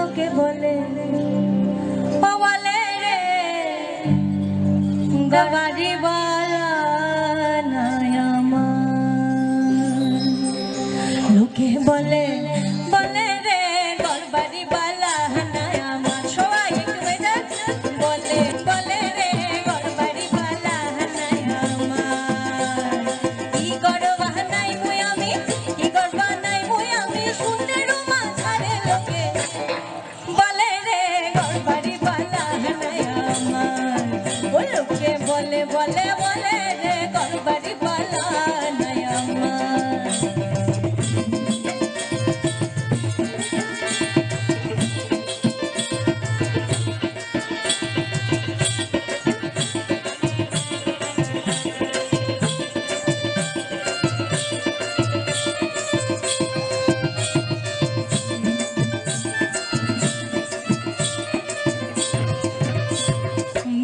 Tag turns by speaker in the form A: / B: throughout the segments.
A: লোকে বলে ও বলে রে গবারি বালা নাই আমার লোকে বলে বলে রে গরবারি বালা নাই আমার সবাই একটু বেজা বলে বলে রে গরবারি বালা নাই আমার কি গরবা নাই মুই আমি কি গরবা নাই মুই আমি শুনতে রুমা ছাড়ে লোকে বলে রে গরবারি বালা নাই আমার ও লোকে বলে বলে বলে রে গরবারি বালা নাই আমার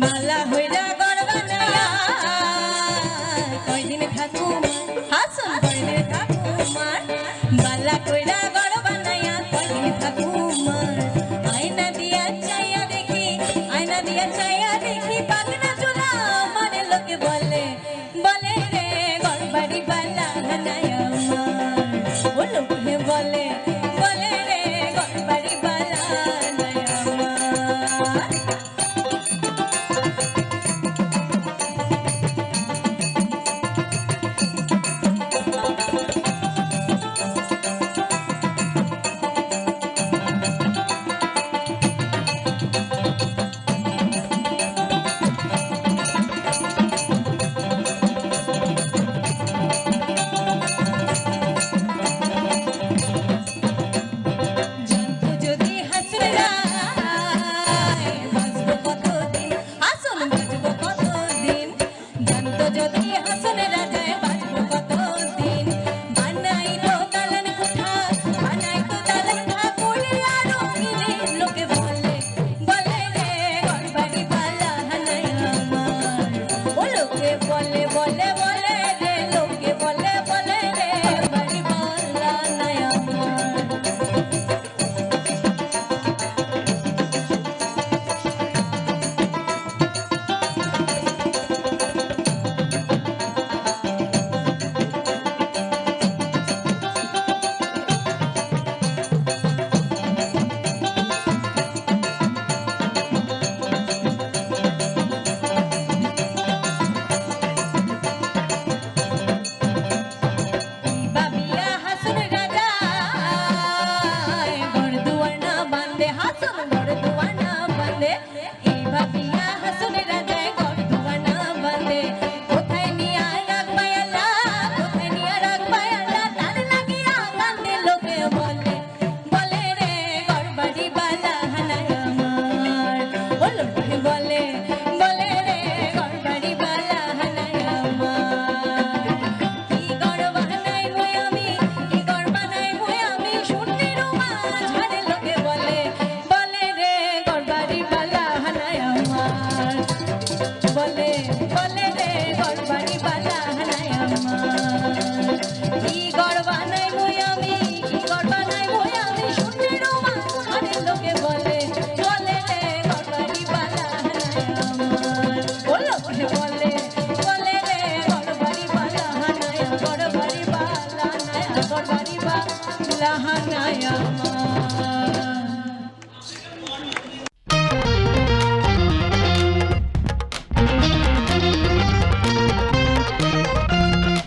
A: বালা হইরা গরবা নাইয়া কয়দিন থাকুম হাসন কয়দিন থাকুমার বালা কইরা গরবা নাইয়া কয়দিন থাকুমার আয়না দিয়া চাইয়া দেখি পাগনা চুলা মানে লোকে বলে বলে রে গরবারি বালা নাই আমার ও লোকে বলে